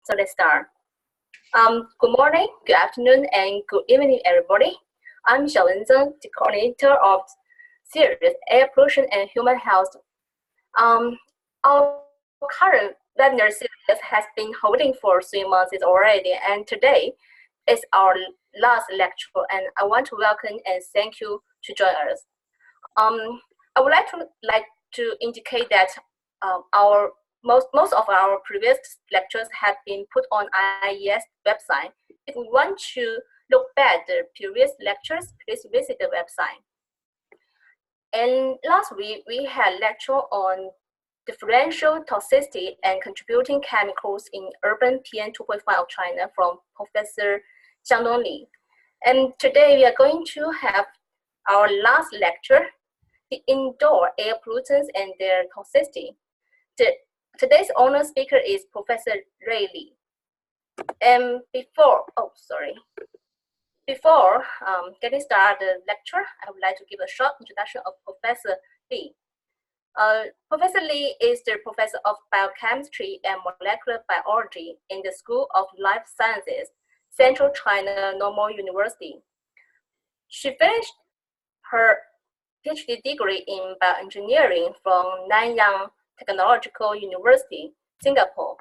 So let's start. Good morning, good afternoon, and good evening, everybody. I'm Xiaowen Zheng, the coordinator of series Air Pollution and Human Health. Our current webinar series has been holding for 3 months already, and today is our last lecture, and I want to welcome and thank you to join us. I would like to indicate that most of our previous lectures have been put on IIES website. If you want to look back the previous lectures, please visit the website. And last week, we had lecture on differential toxicity and contributing chemicals in urban PM 2.5 of China from Professor Jiangdong Li. And today we are going to have our last lecture, the indoor air pollutants and their toxicity. Today's honor speaker is Professor Rui Li. And before getting started the lecture, I would like to give a short introduction of Professor Li. Professor Li is the professor of biochemistry and molecular biology in the School of Life Sciences, Central China Normal University. She finished her PhD degree in bioengineering from Nanyang Technological University, Singapore.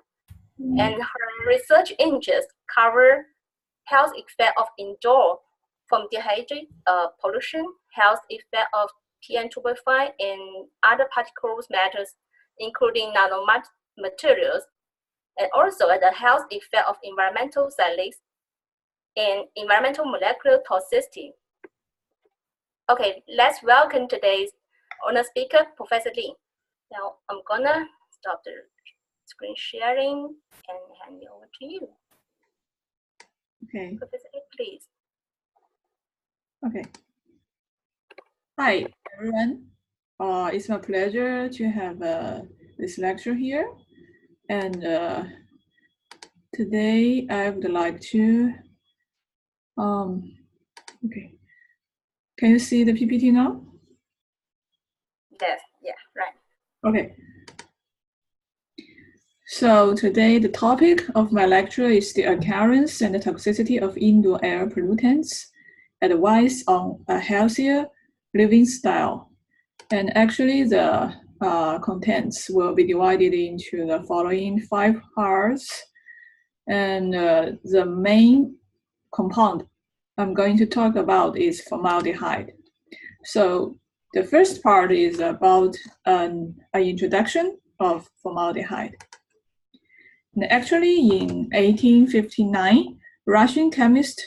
And her research interests cover health effect of indoor formaldehyde pollution, health effect of PM 2.5 and other particles matters, including nanomaterials, and also the health effect of environmental cycles and environmental molecular toxicity. Okay, let's welcome today's honor speaker, Professor Li. Now I'm gonna stop the screen sharing and hand it over to you. Okay. Professor Li, please. Okay. Hi, everyone. It's my pleasure to have this lecture here. And today I would like to, okay. Can you see the PPT now? Yes, yeah, right. Okay. So today the topic of my lecture is the occurrence and the toxicity of indoor air pollutants, advice on a healthier living style. And actually the contents will be divided into the following 5 parts. And the main compound I'm going to talk about is formaldehyde. So the first part is about an introduction of formaldehyde. And actually in 1859, Russian chemist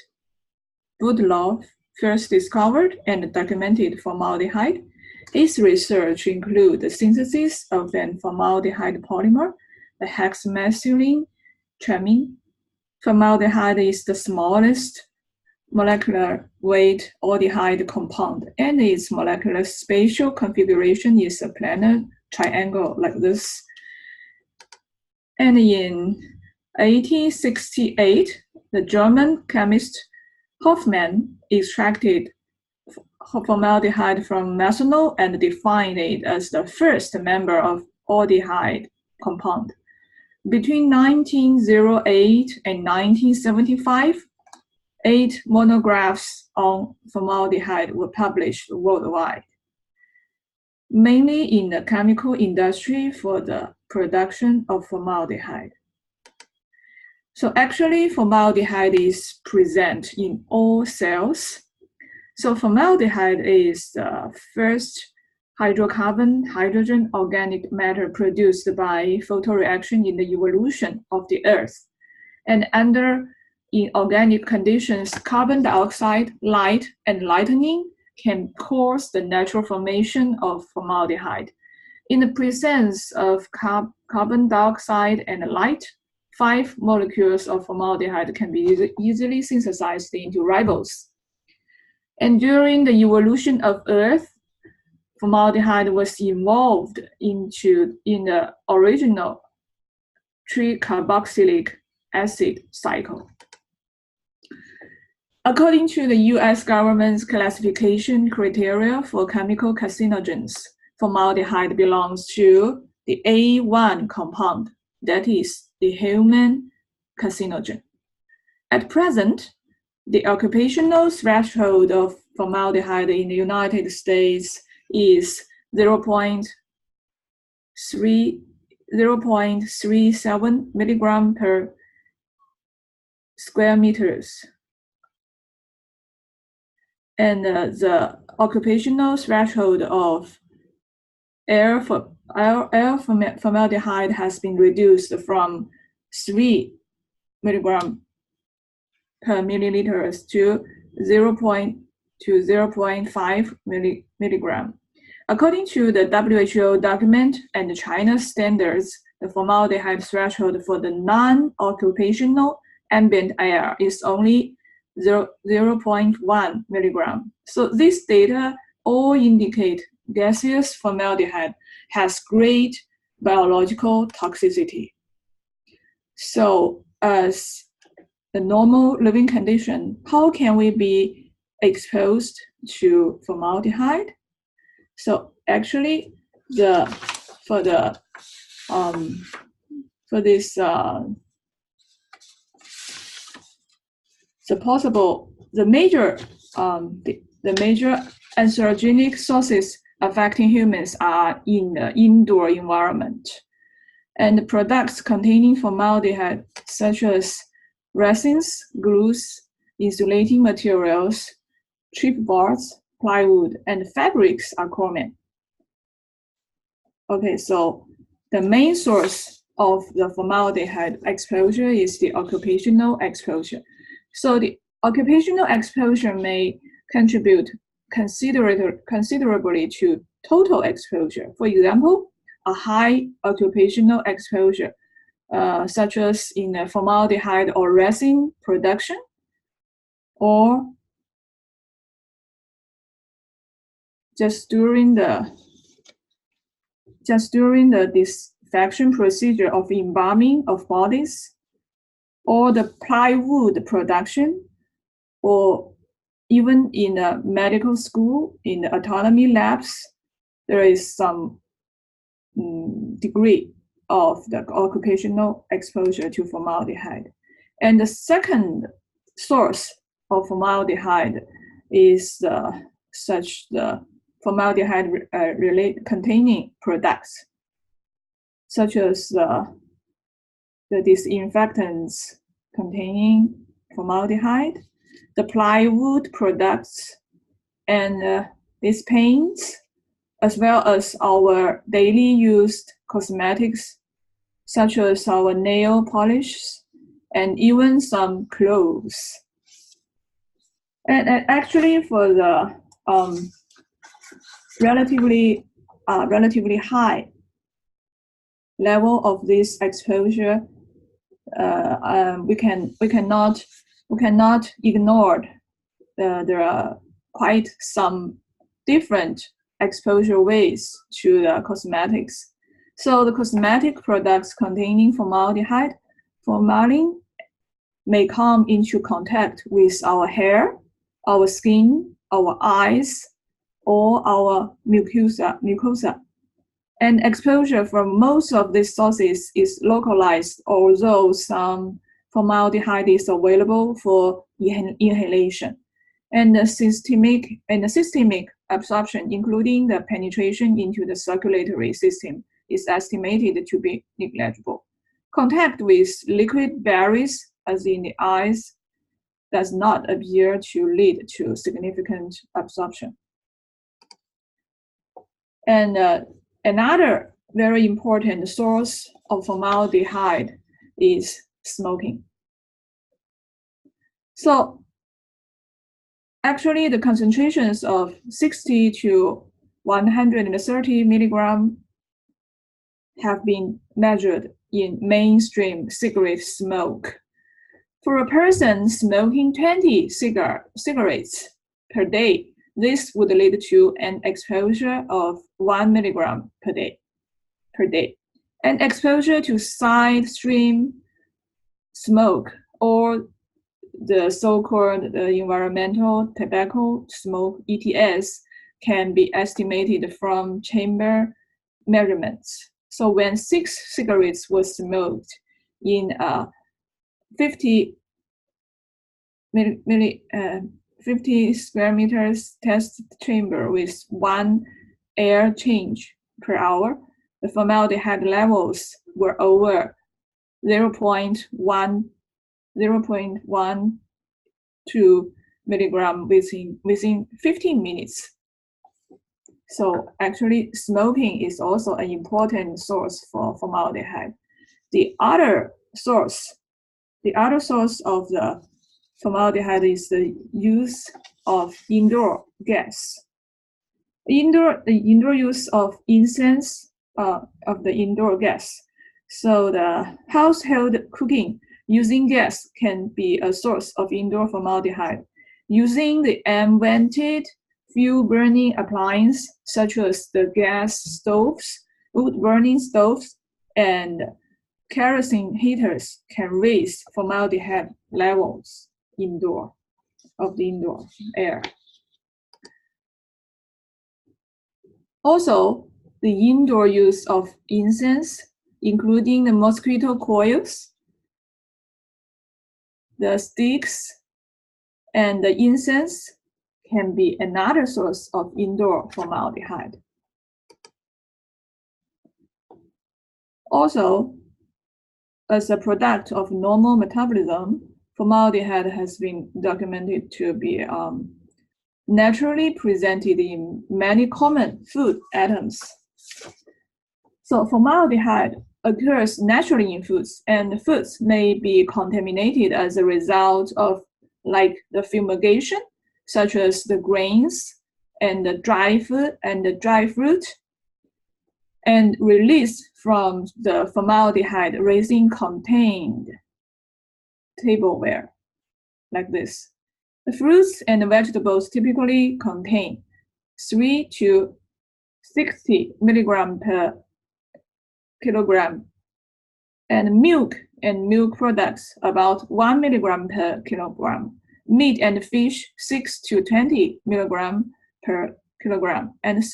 Budlov first discovered and documented formaldehyde. His research includes the synthesis of an formaldehyde polymer, the hexamethylene trimine. Formaldehyde is the smallest molecular weight aldehyde compound, and its molecular spatial configuration is a planar triangle like this. And in 1868, the German chemist Hofmann extracted formaldehyde from methanol and defined it as the first member of aldehyde compound. Between 1908 and 1975, 8 monographs on formaldehyde were published worldwide, mainly in the chemical industry for the production of formaldehyde. So actually, formaldehyde is present in all cells. So formaldehyde is the first hydrocarbon hydrogen organic matter produced by photoreaction in the evolution of the Earth. And under inorganic conditions, carbon dioxide, light, and lightning can cause the natural formation of formaldehyde. In the presence of carbon dioxide and light, 5 molecules of formaldehyde can be easily synthesized into ribose. And during the evolution of Earth, formaldehyde was evolved in the original tricarboxylic acid cycle. According to the US government's classification criteria for chemical carcinogens, formaldehyde belongs to the A1 compound, that is the human carcinogen. At present, the occupational threshold of formaldehyde in the United States is 0.37 milligram per square meters. And the occupational threshold of air formaldehyde has been reduced from 3 milligram per milliliters to 0.5 milligram. According to the WHO document and China's standards, the formaldehyde threshold for the non-occupational ambient air is only 0.1 milligram. So this data all indicate gaseous formaldehyde has great biological toxicity. So as the normal living condition, how can we be exposed to formaldehyde? So actually, the major anthropogenic sources affecting humans are in the indoor environment, and the products containing formaldehyde, such as resins, glues, insulating materials, chipboards, plywood, and fabrics are common. Okay, so the main source of the formaldehyde exposure is the occupational exposure. So the occupational exposure may contribute considerably to total exposure. For example, a high occupational exposure, such as in formaldehyde or resin production, or just during the disinfection procedure of embalming of bodies, or the plywood production, or even in a medical school, in the autonomy labs, there is some degree of the occupational exposure to formaldehyde. And the second source of formaldehyde is the formaldehyde containing products, such as the disinfectants containing formaldehyde, the plywood products, and these paints, as well as our daily used cosmetics, such as our nail polishes, and even some clothes. And actually, for the relatively high level of this exposure, we cannot ignore there are quite some different exposure ways to the cosmetics. So the cosmetic products containing formaldehyde, formalin, may come into contact with our hair, our skin, our eyes, or our mucosa. And exposure from most of these sources is localized, although some formaldehyde is available for inhalation. And the systemic absorption, including the penetration into the circulatory system, is estimated to be negligible. Contact with liquid barriers, as in the eyes, does not appear to lead to significant absorption. And another very important source of formaldehyde is smoking. So actually, the concentrations of 60 to 130 milligram have been measured in mainstream cigarette smoke. For a person smoking 20 cigarettes per day, this would lead to an exposure of 1 milligram per day. And exposure to side stream smoke, or the so-called environmental tobacco smoke, ETS, can be estimated from chamber measurements. So when 6 cigarettes were smoked in a 50 square meters test chamber with 1 air change per hour, the formaldehyde levels were over 0.12 milligram within 15 minutes. So actually, smoking is also an important source for formaldehyde. The other source of the formaldehyde is the use of indoor gas. The indoor use of incense of the indoor gas. So the household cooking using gas can be a source of indoor formaldehyde. Using the unvented fuel burning appliances such as the gas stoves, wood burning stoves, and kerosene heaters can raise formaldehyde levels of the indoor air. Also, the indoor use of incense, including the mosquito coils, the sticks, and the incense can be another source of indoor formaldehyde. Also, as a product of normal metabolism, formaldehyde has been documented to be naturally presented in many common food items. So formaldehyde occurs naturally in foods, and foods may be contaminated as a result of like the fumigation, such as the grains and the dry food and the dry fruit, and release from the formaldehyde resin contained tableware, like this. The fruits and the vegetables typically contain 3 to 60 milligram per kilogram, and milk and milk products about 1 milligram per kilogram. Meat and fish 6 to 20 milligram per kilogram, and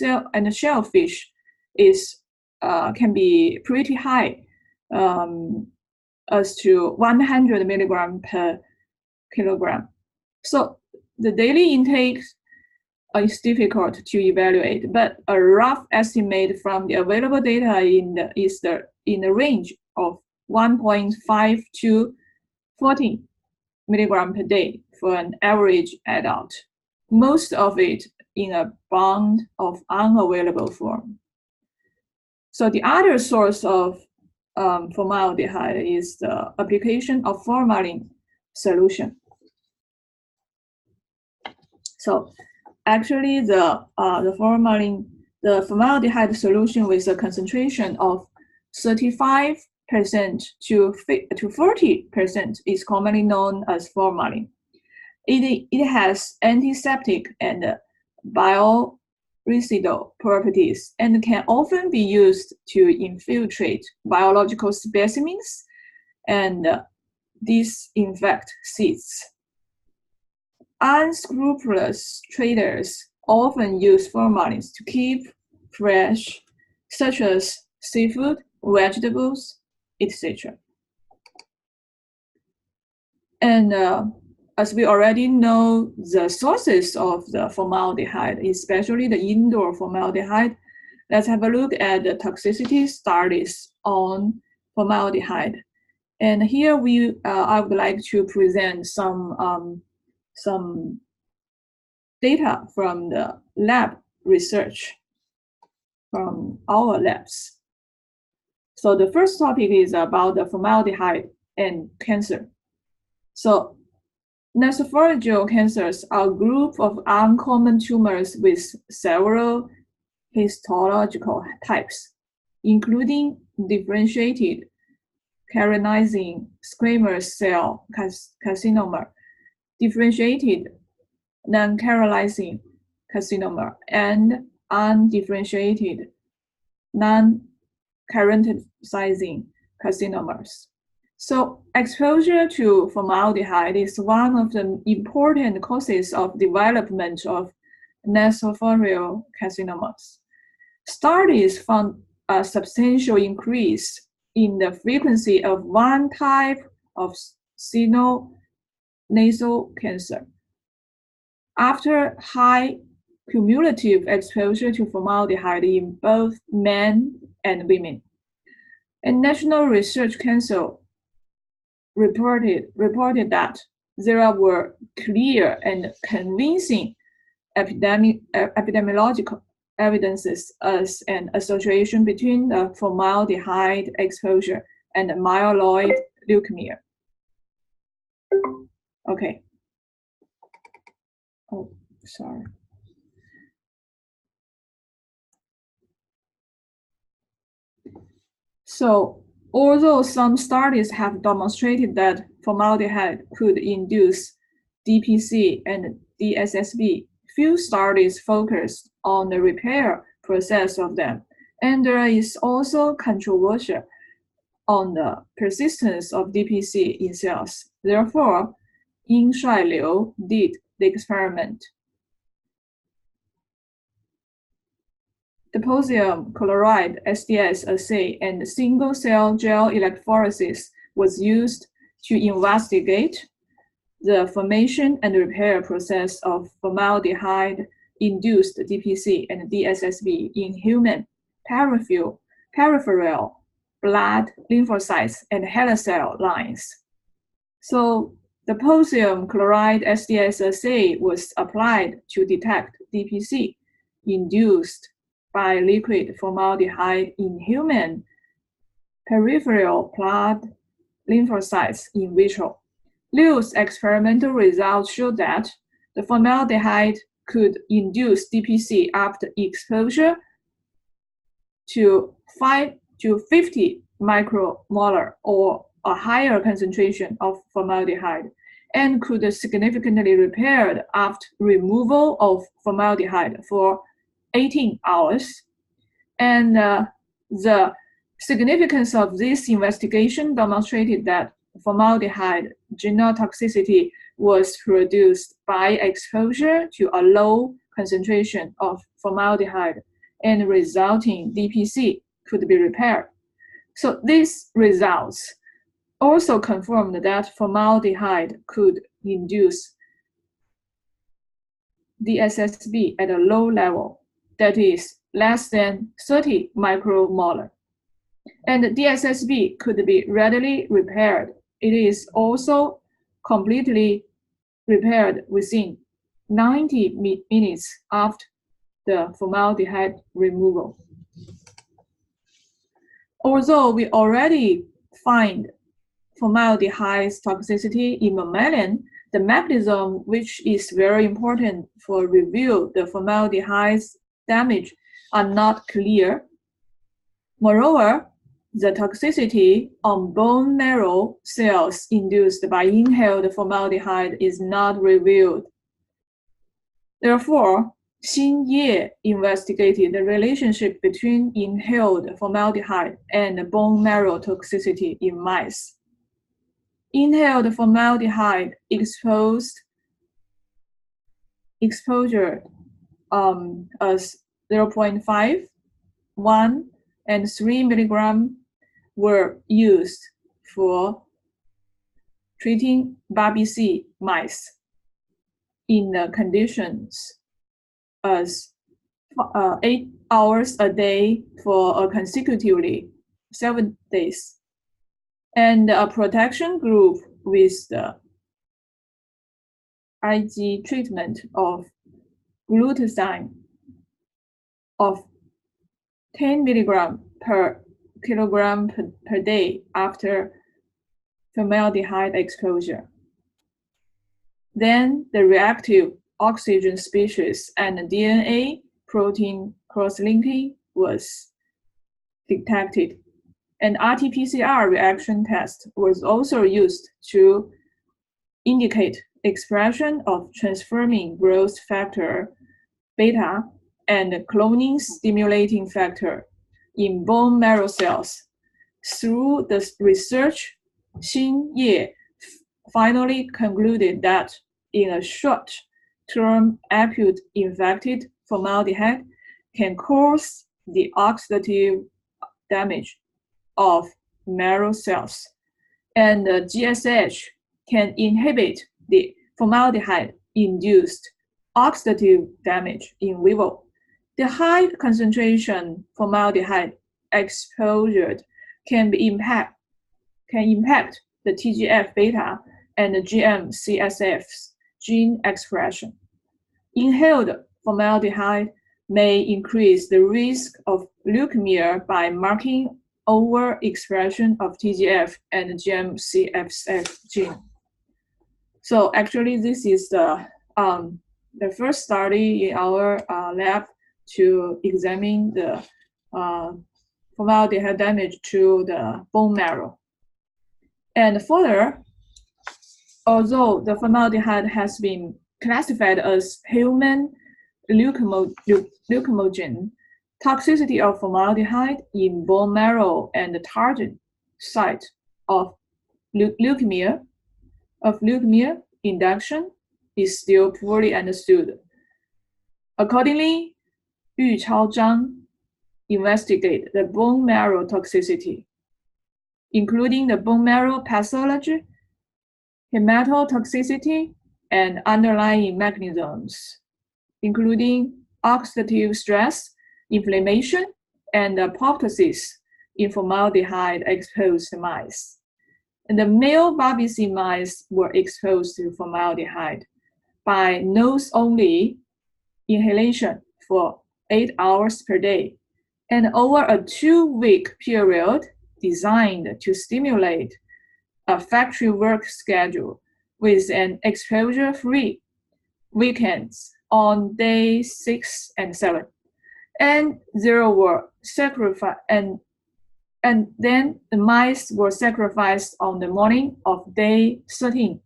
shellfish is can be pretty high, as to 100 milligram per kilogram. So the daily intake is difficult to evaluate, but a rough estimate from the available data is in the range of 1.5 to 40 milligram per day for an average adult, most of it in a bound of unavailable form. So the other source of formaldehyde is the application of formalin solution. So actually, the formaldehyde solution with a concentration of 35% to 40% is commonly known as formalin. It has antiseptic and biocidal properties and can often be used to infiltrate biological specimens and disinfect seeds. Unscrupulous traders often use formalins to keep fresh, such as seafood, vegetables, etc. And as we already know the sources of the formaldehyde, especially the indoor formaldehyde, let's have a look at the toxicity studies on formaldehyde. And here I would like to present some data from the lab research from our labs. So the first topic is about the formaldehyde and cancer. So nasopharyngeal cancers are a group of uncommon tumors with several histological types, including differentiated keratinizing squamous cell carcinoma, differentiated non-keratinizing carcinoma, and undifferentiated non-keratinizing carcinomas. So exposure to formaldehyde is one of the important causes of development of nasopharyngeal carcinomas. Studies found a substantial increase in the frequency of one type of sinonasal cancer. After high cumulative exposure to formaldehyde in both men and women, a National Research Council reported that there were clear and convincing epidemiological evidences as an association between formaldehyde exposure and myeloid leukemia. Okay. Oh, sorry. So, although some studies have demonstrated that formaldehyde could induce DPC and DSSB, few studies focused on the repair process of them, and there is also controversy on the persistence of DPC in cells. Therefore, Yin-Shuai Liu did the experiment. The potassium chloride SDS assay and single-cell gel electrophoresis was used to investigate the formation and repair process of formaldehyde-induced DPC and DSSB in human peripheral blood lymphocytes and hair cell lines. So the potassium chloride SDS assay was applied to detect DPC induced by liquid formaldehyde in human peripheral blood lymphocytes in vitro. Liu's experimental results showed that the formaldehyde could induce DPC after exposure to 5 to 50 micromolar or a higher concentration of formaldehyde, and could significantly repaired after removal of formaldehyde for 18 hours. And the significance of this investigation demonstrated that formaldehyde genotoxicity was produced by exposure to a low concentration of formaldehyde, and resulting DPC could be repaired. So these results also confirmed that formaldehyde could induce DSSB at a low level, that is less than 30 micromolar. And DSSB could be readily repaired. It is also completely repaired within 90 minutes after the formaldehyde removal. Although we already find formaldehyde toxicity in mammalian, the mechanism, which is very important for review the formaldehyde's damage, are not clear. Moreover, the toxicity on bone marrow cells induced by inhaled formaldehyde is not revealed. Therefore, Xin Ye investigated the relationship between inhaled formaldehyde and bone marrow toxicity in mice. Inhaled formaldehyde exposure as 0.5, 1, and 3 milligram were used for treating BABC mice in the conditions as 8 hours a day for a consecutively 7 days, and a protection group with the IG treatment of glutathione of 10 milligram per kilogram per day after formaldehyde exposure. Then the reactive oxygen species and DNA protein cross-linking was detected. An RT-PCR reaction test was also used to indicate expression of transforming growth factor beta and cloning stimulating factor in bone marrow cells. Through the research, Xin Ye finally concluded that in a short-term acute infected formaldehyde can cause the oxidative damage of marrow cells, and GSH can inhibit the formaldehyde-induced oxidative damage in vivo. The high concentration formaldehyde exposure can impact the TGF-beta and the GM-CSF's gene expression. Inhaled formaldehyde may increase the risk of leukemia by marking overexpression of TGF and GM-CSF gene. So actually, this is the first study in our lab to examine the formaldehyde damage to the bone marrow. And further, although the formaldehyde has been classified as human leukemogen, toxicity of formaldehyde in bone marrow and the target site of leukemia induction is still poorly understood. Accordingly, Yu Chao Zhang investigated the bone marrow toxicity, including the bone marrow pathology, hematotoxicity, and underlying mechanisms, including oxidative stress, inflammation, and apoptosis in formaldehyde-exposed mice. And the male Babesia mice were exposed to formaldehyde by nose-only inhalation for 8 hours per day, and over a 2-week period designed to stimulate a factory work schedule with an exposure-free weekends on day 6 and 7. And there were sacrificed, and then the mice were sacrificed on the morning of day 13.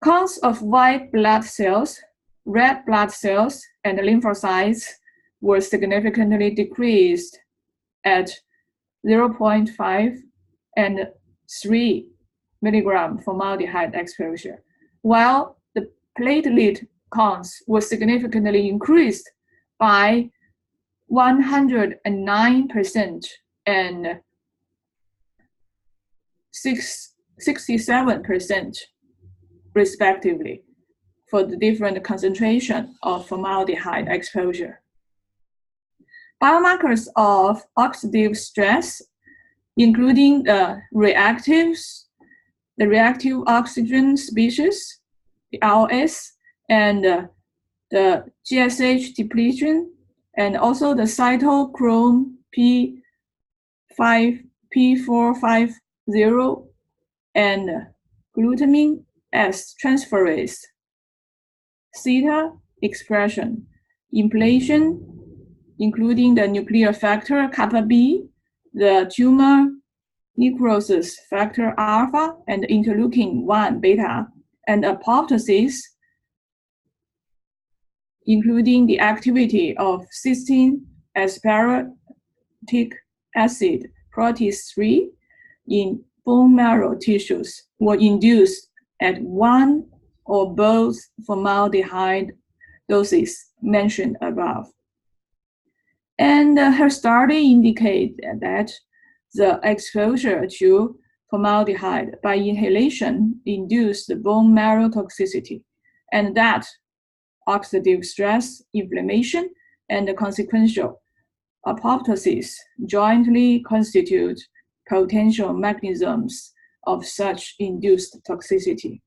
Counts of white blood cells, red blood cells, and lymphocytes were significantly decreased at 0.5 and 3 milligram formaldehyde exposure, while the platelet counts were significantly increased by 109% and 67% respectively for the different concentration of formaldehyde exposure. Biomarkers of oxidative stress, including the reactive oxygen species, the IIES, and the GSH depletion, and also the cytochrome P450 and glutamine S transferase, theta expression, inflation, including the nuclear factor kappa B, the tumor necrosis factor alpha, and interleukin-1 beta, and apoptosis, including the activity of cysteine aspartic acid protease 3 in bone marrow tissues, were induced at one or both formaldehyde doses mentioned above. And her study indicated that the exposure to formaldehyde by inhalation induced bone marrow toxicity, and that oxidative stress, inflammation, and the consequential apoptosis jointly constitute potential mechanisms of such induced toxicity.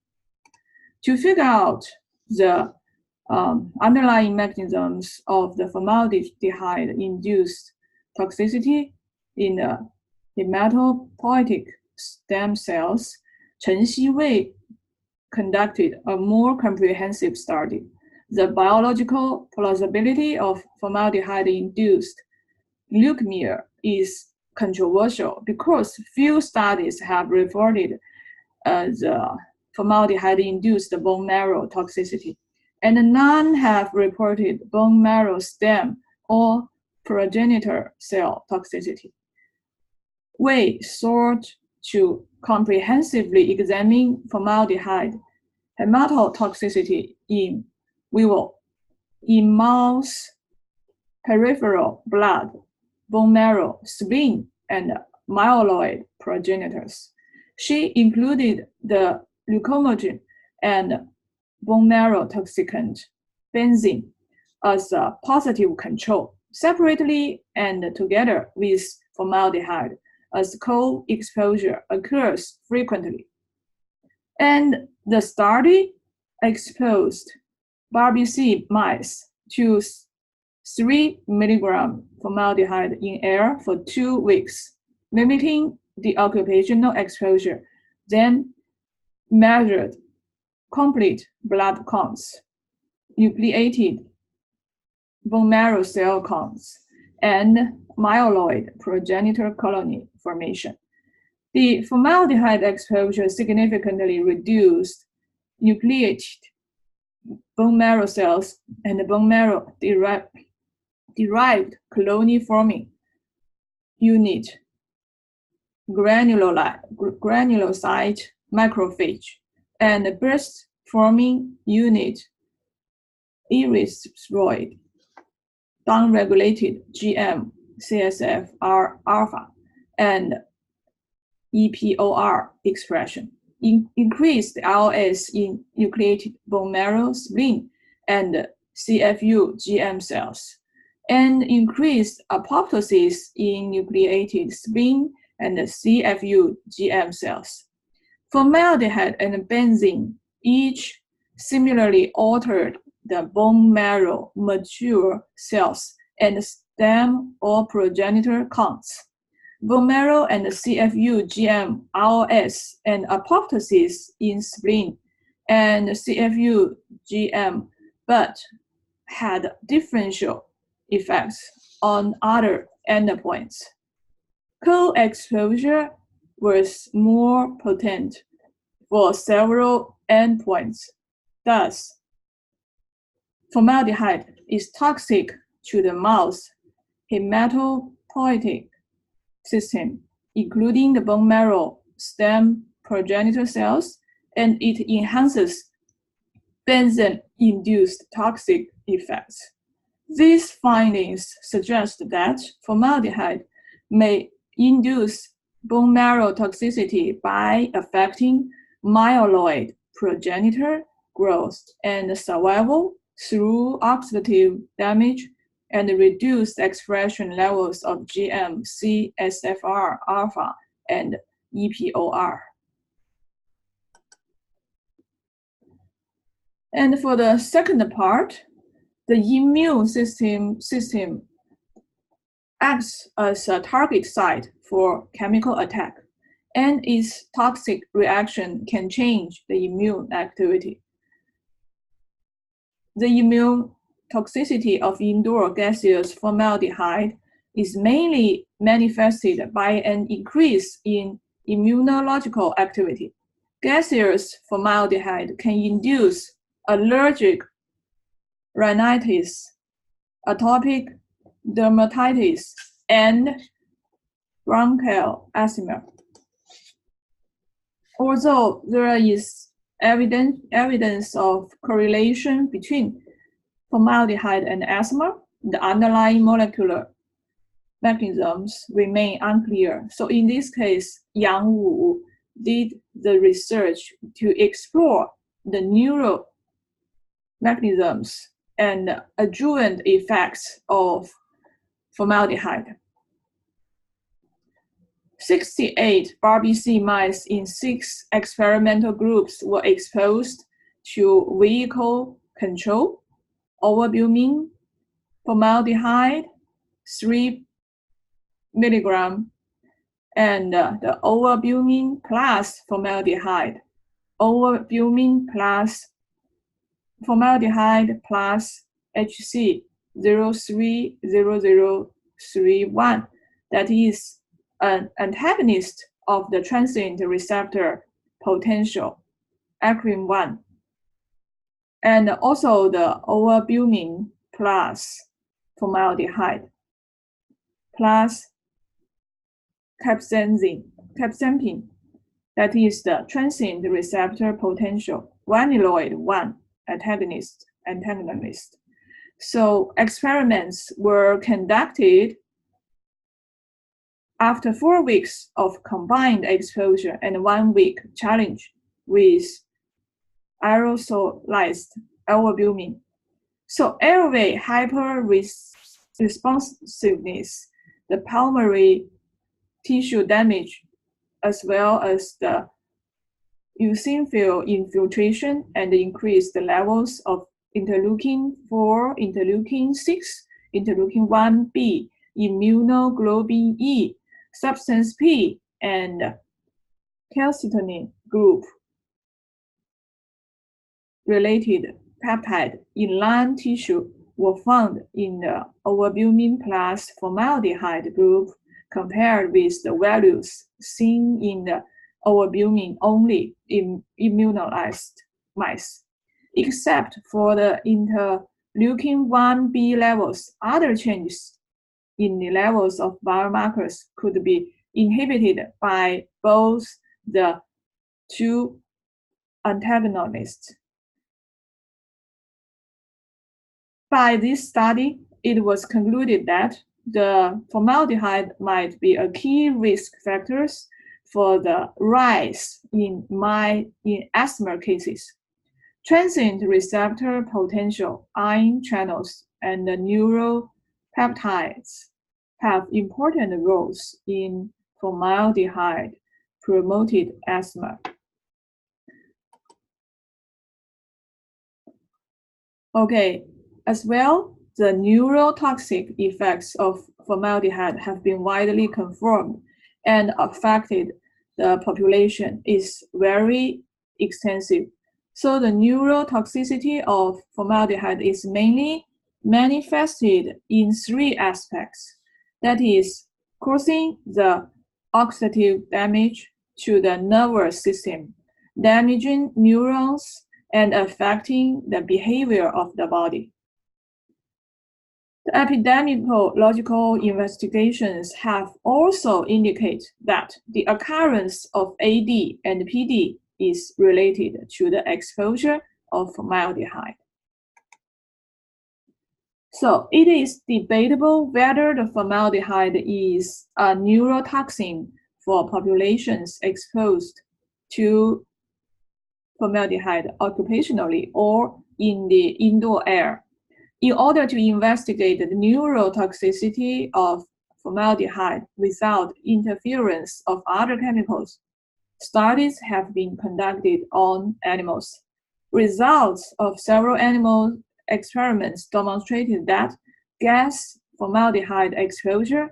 To figure out the underlying mechanisms of the formaldehyde-induced toxicity in the hematopoietic stem cells, Chen Xiwei conducted a more comprehensive study. The biological plausibility of formaldehyde-induced leukemia is controversial because few studies have reported the formaldehyde-induced bone marrow toxicity, and none have reported bone marrow stem or progenitor cell toxicity. We sought to comprehensively examine formaldehyde hematotoxicity in vivo, in mouse peripheral blood, bone marrow, spleen, and myeloid progenitors. She included the leucomogen and bone marrow toxicant benzene as a positive control, separately and together with formaldehyde, as co-exposure occurs frequently. And the study exposed BRBC mice to 3 milligram formaldehyde in air for 2 weeks, mimicking the occupational exposure, then measured complete blood counts, nucleated bone marrow cell counts, and myeloid progenitor colony formation. The formaldehyde exposure significantly reduced nucleated bone marrow cells and bone marrow derived colony forming unit, granulocyte macrophage, and burst forming unit, erythroid, downregulated GM, CSF-R alpha, and EPOR expression, increased LS in nucleated bone marrow, spleen, and CFU GM cells, and increased apoptosis in nucleated spleen and CFU GM cells. Formaldehyde and benzene each similarly altered the bone marrow mature cells and stem or progenitor counts. Bone marrow and CFU GM RS and apoptosis in spleen and CFU GM, but had differential effects on other endpoints. Co-exposure was more potent for several endpoints. Thus, formaldehyde is toxic to the mouse hematopoietic system, including the bone marrow stem progenitor cells, and it enhances benzene-induced toxic effects. These findings suggest that formaldehyde may induce bone marrow toxicity by affecting myeloid progenitor growth and survival through oxidative damage and reduced expression levels of GM, CSF-R alpha, and EPOR. And for the second part, the immune system acts as a target site for chemical attack, and its toxic reaction can change the immune activity. The immune toxicity of indoor gaseous formaldehyde is mainly manifested by an increase in immunological activity. Gaseous formaldehyde can induce allergic rhinitis, atopic dermatitis, and bronchial asthma. Although there is evidence of correlation between formaldehyde and asthma, the underlying molecular mechanisms remain unclear. So in this case, Yang Wu did the research to explore the neural mechanisms and adjuvant effects of formaldehyde. 68 BRBC mice in 6 experimental groups were exposed to vehicle control, overwhelming formaldehyde, 3 milligram, and the overwhelming plus formaldehyde, overwhelming plus formaldehyde plus HC 030031, that is an antagonist of the transient receptor potential, acrin 1, and also the overwhelming plus formaldehyde plus capsaicin, that is the transient receptor potential, vanilloid 1 antagonist. So experiments were conducted After 4 weeks of combined exposure and 1 week challenge with aerosolized albumin. So airway hyperresponsiveness, the pulmonary tissue damage, as well as the eosinophil infiltration and increased levels of interleukin-4, interleukin-6, interleukin-1b, immunoglobulin E, substance P, and calcitonin group related peptide in lung tissue were found in the albumin plus formaldehyde group compared with the values seen in the albumin-only immunized mice. Except for the interleukin-1b levels, other changes in the levels of biomarkers could be inhibited by both the two antagonists. By this study, it was concluded that the formaldehyde might be a key risk factor for the rise in asthma cases. Transient receptor potential ion channels and the neuropeptides have important roles in formaldehyde-promoted asthma. Okay, as well, the neurotoxic effects of formaldehyde have been widely confirmed and affected the population is very extensive. So the neurotoxicity of formaldehyde is mainly manifested in 3 aspects. That is, causing the oxidative damage to the nervous system, damaging neurons, and affecting the behavior of the body. The epidemiological investigations have also indicated that the occurrence of AD and PD is related to the exposure of formaldehyde. So it is debatable whether the formaldehyde is a neurotoxin for populations exposed to formaldehyde occupationally or in the indoor air. In order to investigate the neurotoxicity of formaldehyde without interference of other chemicals, studies have been conducted on animals. Results of several animal experiments demonstrated that gas formaldehyde exposure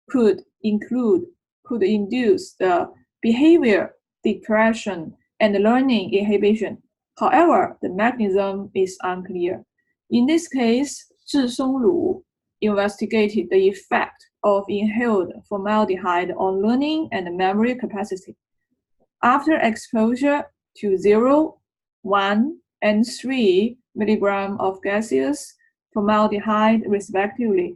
could induce the behavior depression and learning inhibition. However, the mechanism is unclear. In this case, Zhi Songlu investigated the effect of inhaled formaldehyde on learning and memory capacity. After exposure to 0, 1, and 3 milligrams of gaseous formaldehyde respectively,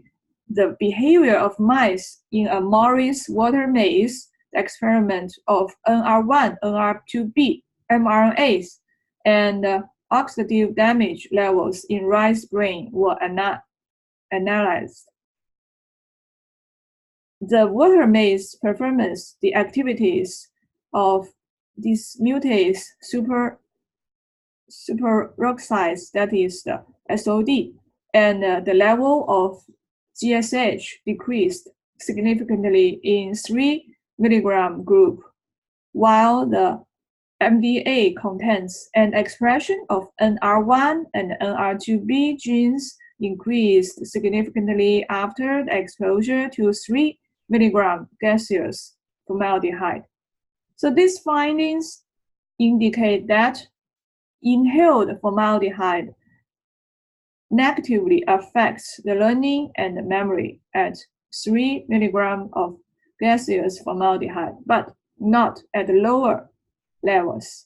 the behavior of mice in a Morris water maze experiment of NR1, NR2B mRNAs and oxidative damage levels in rice brain were analyzed. The water maze performance, the activities of dismutase superoxides, that is the SOD, and the level of GSH decreased significantly in 3 milligram group, while the MDA contents and expression of NR1 and NR2B genes increased significantly after the exposure to 3 milligram gaseous formaldehyde. So these findings indicate that inhaled formaldehyde negatively affects the learning and memory at 3 milligrams of gaseous formaldehyde, but not at lower levels.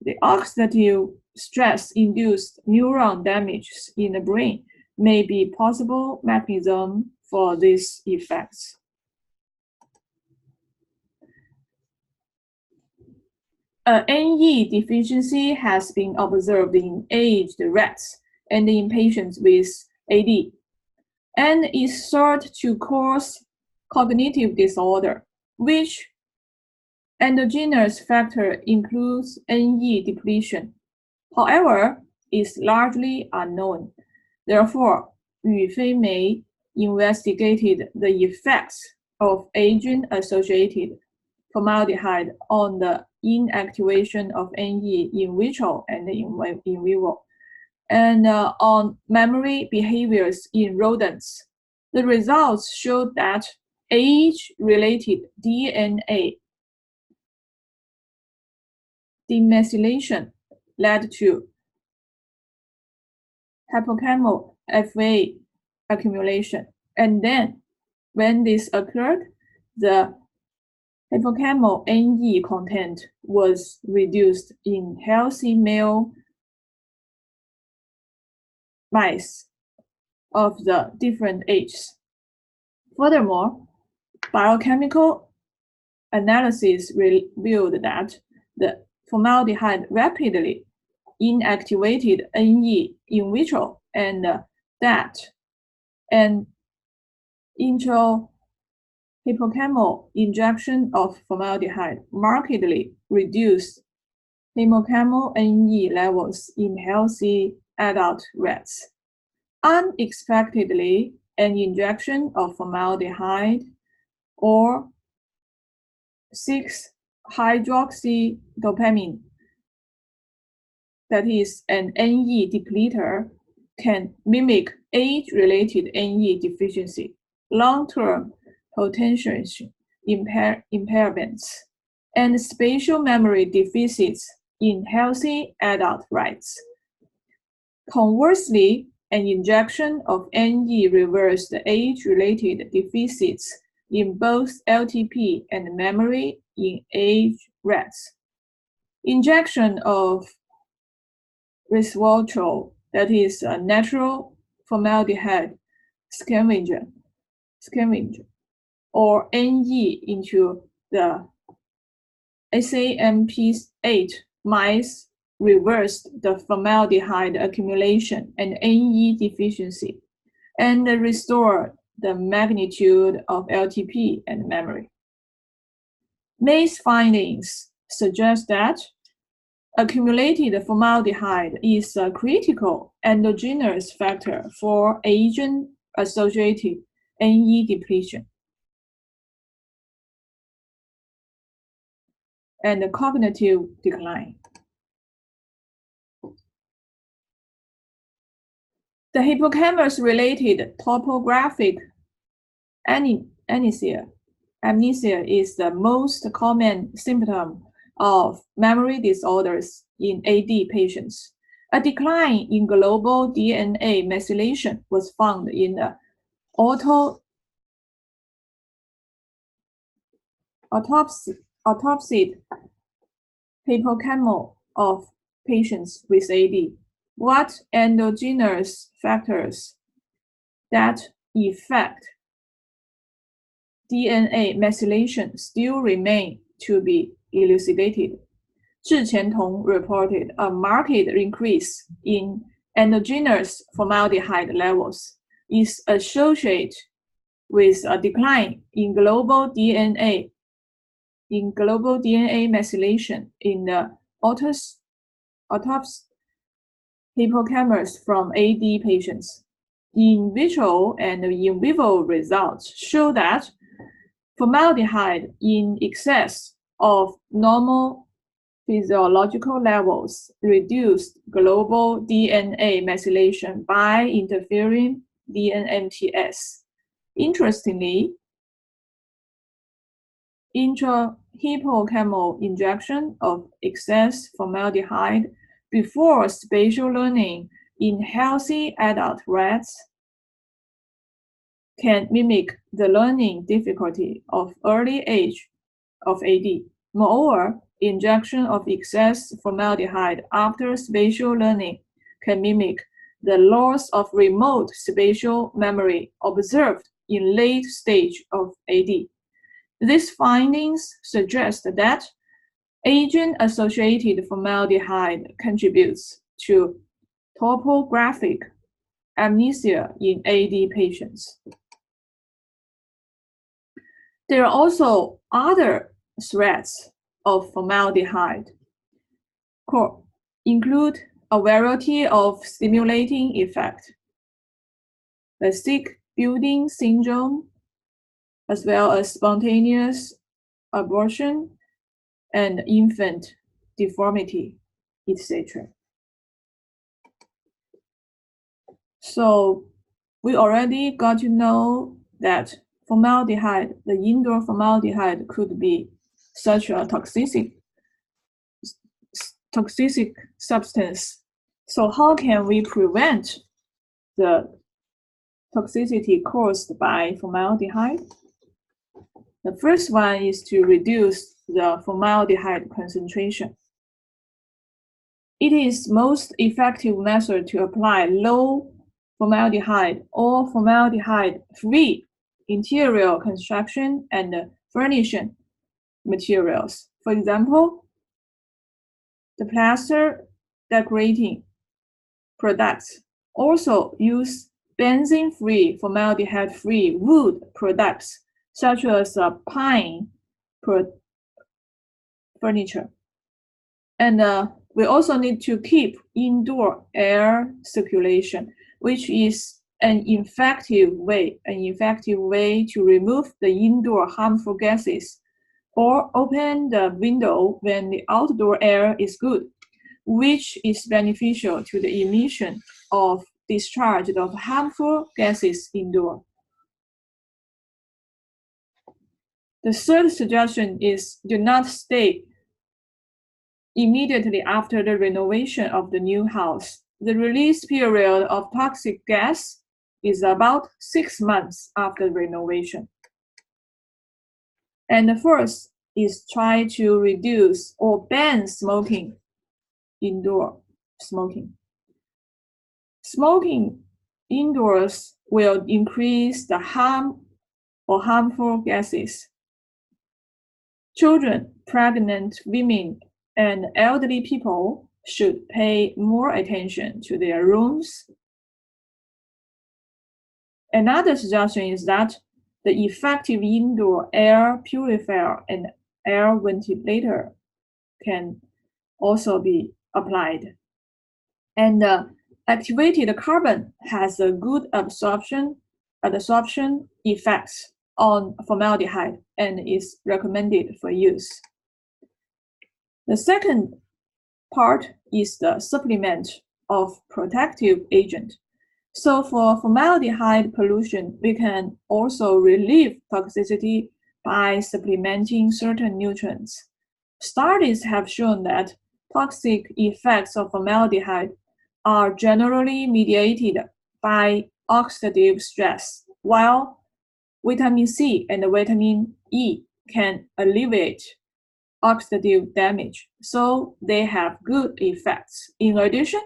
The oxidative stress-induced neuron damage in the brain may be a possible mechanism for these effects. NE deficiency has been observed in aged rats and in patients with AD, and is thought to cause cognitive disorder, which endogenous factor includes Ne depletion. However, is largely unknown. Therefore, Yu Fei-Mei investigated the effects of aging-associated formaldehyde on the inactivation of Ne in vitro and in vivo, and on memory behaviors in rodents. The results showed that age-related DNA demethylation led to hippocampal FA accumulation. And then, when this occurred, the hippocampal Ne content was reduced in healthy male mice of the different ages. Furthermore, biochemical analysis revealed that the formaldehyde rapidly inactivated Ne in vitro, and that an intrahippocampal injection of formaldehyde markedly reduced hippocampal Ne levels in healthy adult rats. Unexpectedly, an injection of formaldehyde or 6-hydroxydopamine, that is an Ne depleter, can mimic age-related Ne deficiency, long-term potentiation impairments, and spatial memory deficits in healthy adult rats. Conversely, an injection of Ne reversed the age-related deficits in both LTP and memory in aged rats. Injection of resveratrol, that is a natural formaldehyde scavenger, or Ne into the SAMP8 mice reversed the formaldehyde accumulation and Ne deficiency, and restored the magnitude of LTP and memory. May's findings suggest that accumulated formaldehyde is a critical endogenous factor for aging-associated Ne depletion and cognitive decline. The hippocampus-related topographic amnesia is the most common symptom of memory disorders in AD patients. A decline in global DNA methylation was found in the autopsied hippocampal of patients with AD. What endogenous factors that affect DNA methylation still remain to be elucidated. Zhi Qiantong reported a marked increase in endogenous formaldehyde levels is associated with a decline in global DNA methylation in the autopsied hippocampus from AD patients. In vitro and in vivo results show that formaldehyde in excess of normal physiological levels reduced global DNA methylation by interfering DNMTs. Interestingly, intrahippocampal injection of excess formaldehyde before spatial learning in healthy adult rats can mimic the learning difficulty of early age of AD. Moreover, injection of excess formaldehyde after spatial learning can mimic the loss of remote spatial memory observed in late stage of AD. These findings suggest that aging-associated formaldehyde contributes to topographic amnesia in AD patients. There are also other threats of formaldehyde, include a variety of stimulating effects, the sick building syndrome, as well as spontaneous abortion and infant deformity, etc. So we already got to know that formaldehyde, the indoor formaldehyde, could be such a toxic substance. So how can we prevent the toxicity caused by formaldehyde? The first one is to reduce the formaldehyde concentration. It is most effective method to apply low formaldehyde or formaldehyde-free interior construction and furnishing materials. For example, the plaster decorating products also use benzene-free, formaldehyde-free wood products, such as pine furniture. And we also need to keep indoor air circulation, which is an effective way to remove the indoor harmful gases, or open the window when the outdoor air is good, which is beneficial to the emission of discharge of harmful gases indoor. The third suggestion is do not stay immediately after the renovation of the new house. The release period of toxic gas is about 6 months after renovation. And the fourth is try to reduce or ban smoking, indoor smoking. Smoking indoors will increase the harmful gases. Children, pregnant women, and elderly people should pay more attention to their rooms. Another suggestion is that the effective indoor air purifier and air ventilator can also be applied. And activated carbon has a good absorption effects on formaldehyde and is recommended for use. The second part is the supplement of protective agent. So for formaldehyde pollution, we can also relieve toxicity by supplementing certain nutrients. Studies have shown that toxic effects of formaldehyde are generally mediated by oxidative stress, while vitamin C and vitamin E can alleviate oxidative damage, so they have good effects. In addition,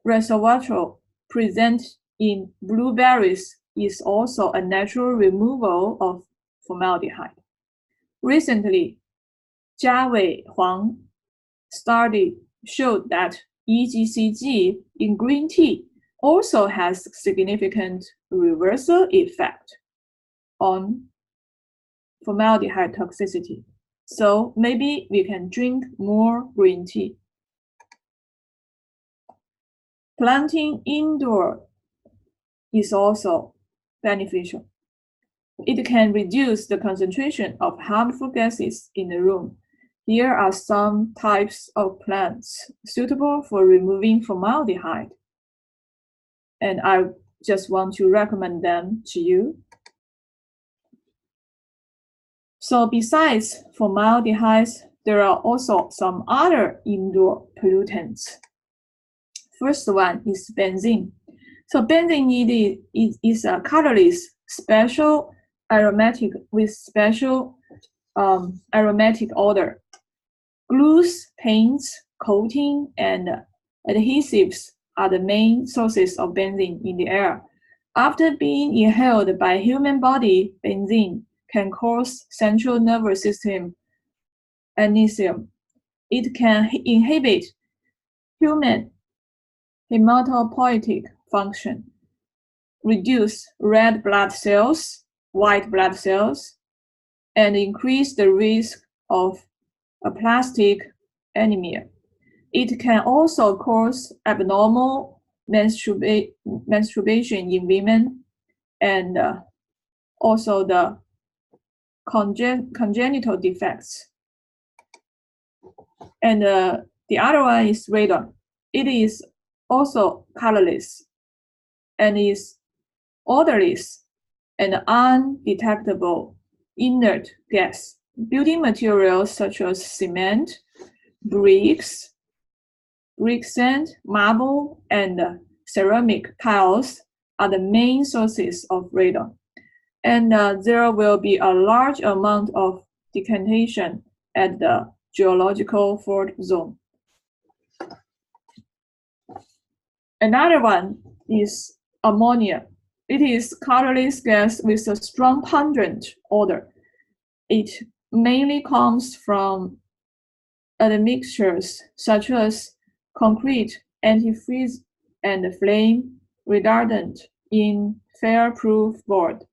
resveratrol present in blueberries is also a natural removal of formaldehyde. Recently, Jiawei Huang study showed that EGCG in green tea also has significant reversal effect on formaldehyde toxicity. So maybe we can drink more green tea. Planting indoor is also beneficial. It can reduce the concentration of harmful gases in the room. Here are some types of plants suitable for removing formaldehyde. And I just want to recommend them to you. So besides formaldehyde, there are also some other indoor pollutants. First one is benzene. So benzene is a colorless, special aromatic with special aromatic odor. Glues, paints, coating, and adhesives are the main sources of benzene in the air. After being inhaled by human body, benzene can cause central nervous system aneurysm. It can inhibit human hematopoietic function, reduce red blood cells, white blood cells, and increase the risk of aplastic anemia. It can also cause abnormal menstruation in women, and also the congenital defects. And the other one is radon. It is also colorless and is odorless and undetectable inert gas. Building materials such as cement, bricks, brick sand, marble, and ceramic tiles are the main sources of radon. And there will be a large amount of decantation at the geological fault zone. Another one is ammonia. It is colorless gas with a strong pungent odor. It mainly comes from admixtures such as concrete, antifreeze, and flame retardant in fireproof board.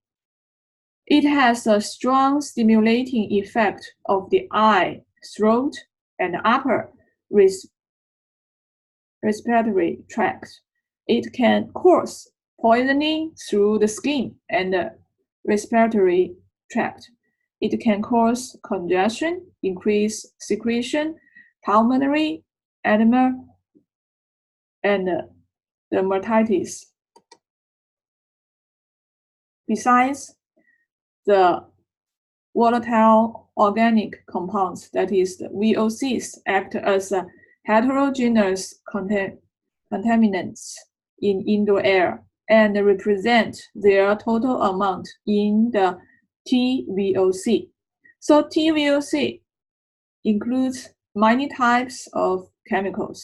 It has a strong stimulating effect of the eye, throat, and upper respiratory tract. It can cause poisoning through the skin and the respiratory tract. It can cause congestion, increase secretion, pulmonary edema, and dermatitis. Besides, the volatile organic compounds, that is the VOCs, act as a heterogeneous contaminants in indoor air and represent their total amount in the TVOC. So TVOC includes many types of chemicals.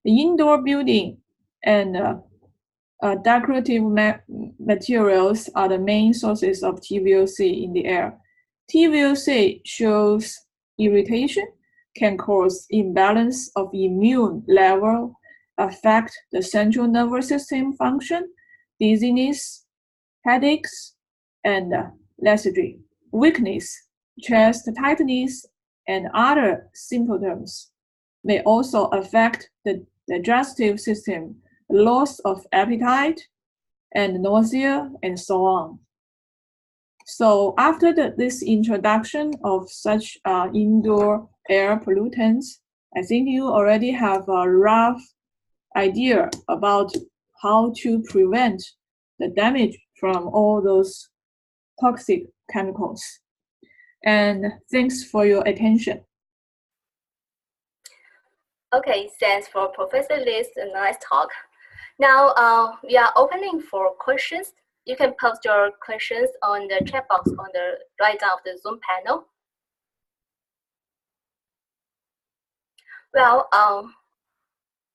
The indoor building and decorative materials are the main sources of TVOC in the air. TVOC shows irritation, can cause imbalance of immune level, affect the central nervous system function, dizziness, headaches, and lethargy, weakness, chest tightness, and other symptoms. May also affect the digestive system, loss of appetite, and nausea, and so on. So after this introduction of such indoor air pollutants, I think you already have a rough idea about how to prevent the damage from all those toxic chemicals. And thanks for your attention. Okay, thanks for Professor Li's nice talk. Now we are opening for questions. You can post your questions on the chat box on the right side of the Zoom panel. Well,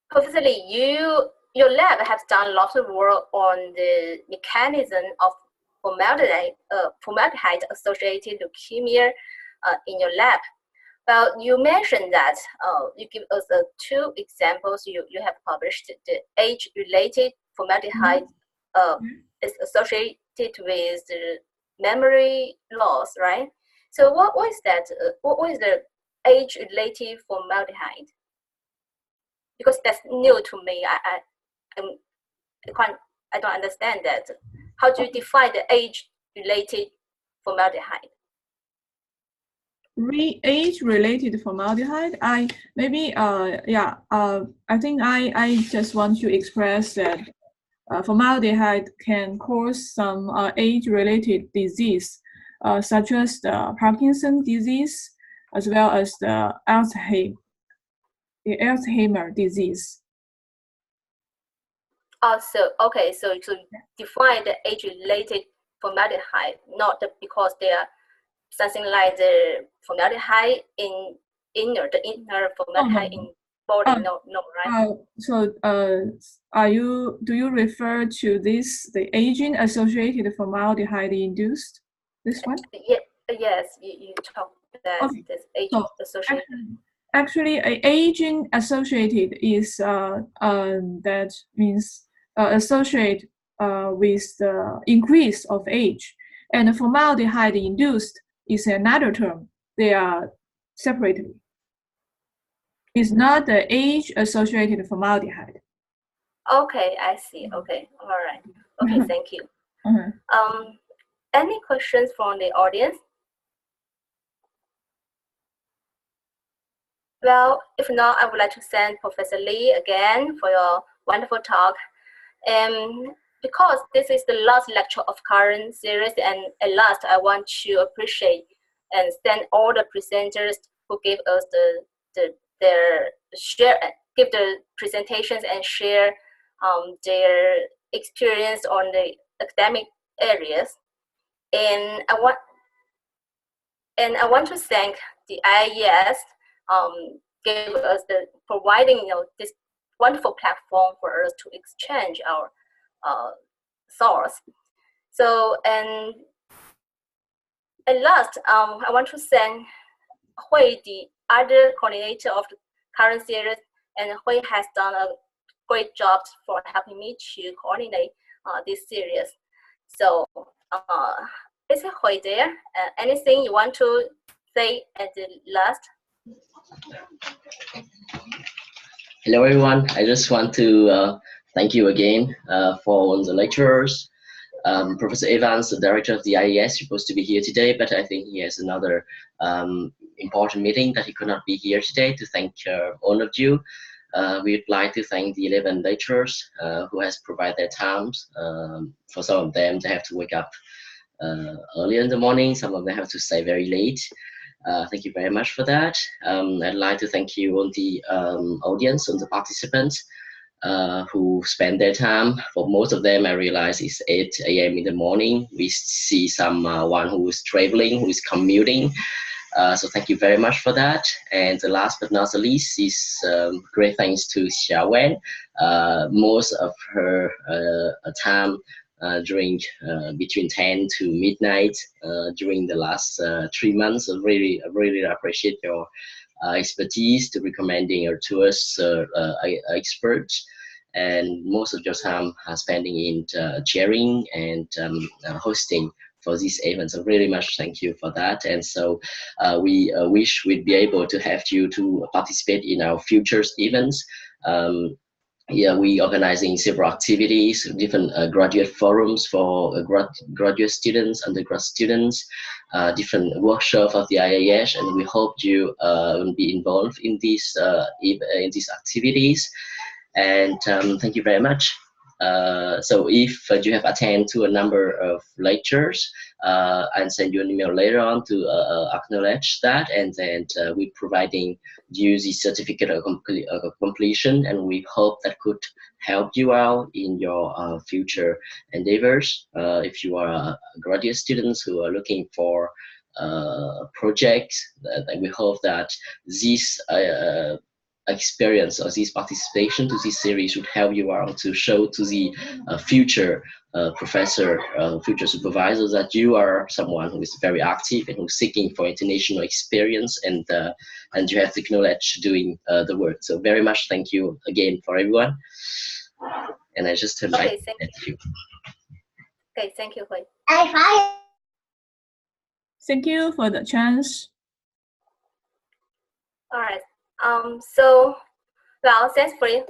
Professor Li, your lab has done lots of work on the mechanism of formaldehyde-associated leukemia in your lab. Well, you mentioned that you give us two examples you have published. The age-related formaldehyde is associated with the memory loss, right? So what was that? What was the age-related formaldehyde? Because that's new to me. I don't understand that. How do you define the age-related formaldehyde? Age-related formaldehyde. I think I just want to express that formaldehyde can cause some age-related disease, such as the Parkinson's disease, as well as the Alzheimer disease. So to define the age-related formaldehyde, not because they are something like the formaldehyde in the inner formaldehyde in body, no, right? Do you refer to this, the aging-associated formaldehyde-induced, this one? Yes, you talk that this age-associated. Actually, aging-associated is that means associate with the increase of age, and formaldehyde-induced is another term. They are separated. It's not the age-associated formaldehyde. Okay, I see. Okay, all right. Okay, thank you. Uh-huh. Any questions from the audience? Well, if not, I would like to thank Professor Li again for your wonderful talk. Because this is the last lecture of current series, and at last I want to appreciate and thank all the presenters who gave us give the presentations and share their experience on the academic areas. And I want to thank the IIES gave us providing this wonderful platform for us to exchange our thoughts. So, and at last, I want to thank Hui, the other coordinator of the current series, and Hui has done a great job for helping me to coordinate this series. So, is Hui there? Anything you want to say at the last? Hello everyone, I just want to thank you again for all the lecturers. Professor Evans, the director of the IIES, is supposed to be here today, but I think he has another important meeting that he could not be here today. To thank all of you. We'd like to thank the 11 lecturers who has provided their times. For some of them, they have to wake up early in the morning. Some of them have to stay very late. Thank you very much for that. I'd like to thank you on the audience and the participants who spend their time. For most of them, I realize it's 8 a.m. in the morning. We see someone who is traveling, who is commuting. So thank you very much for that. And the last but not the least is great thanks to Xia Wen. Most of her time during between 10 to midnight during the last 3 months. I really appreciate your expertise to recommending her to us experts, and most of your time spending in chairing and hosting for these events. So really much thank you for that. And so we wish we'd be able to have you to participate in our future events. Yeah, we organizing several activities, different graduate forums for graduate students, undergrad students, different workshops of the IIES, and we hope you will be involved in these activities. And thank you very much. So if you have attended to a number of lectures, I'll send you an email later on to acknowledge that, and then we're providing you the certificate of completion, and we hope that could help you out in your future endeavors. If you are graduate students who are looking for projects, then we hope that this experience or this participation to this series would help you out to show to the future professor, future supervisors that you are someone who is very active and who's seeking for international experience, and you have the knowledge doing the work. So very much thank you again for everyone. And I just turn back to you. Okay, thank you, Hui. Thank you for the chance. All right. So, well, thanks for the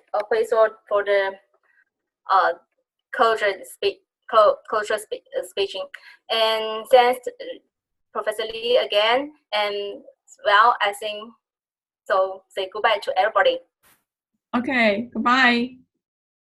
culture speaking, and thanks to Professor Li again. And well, I think so. Say goodbye to everybody. Okay, goodbye.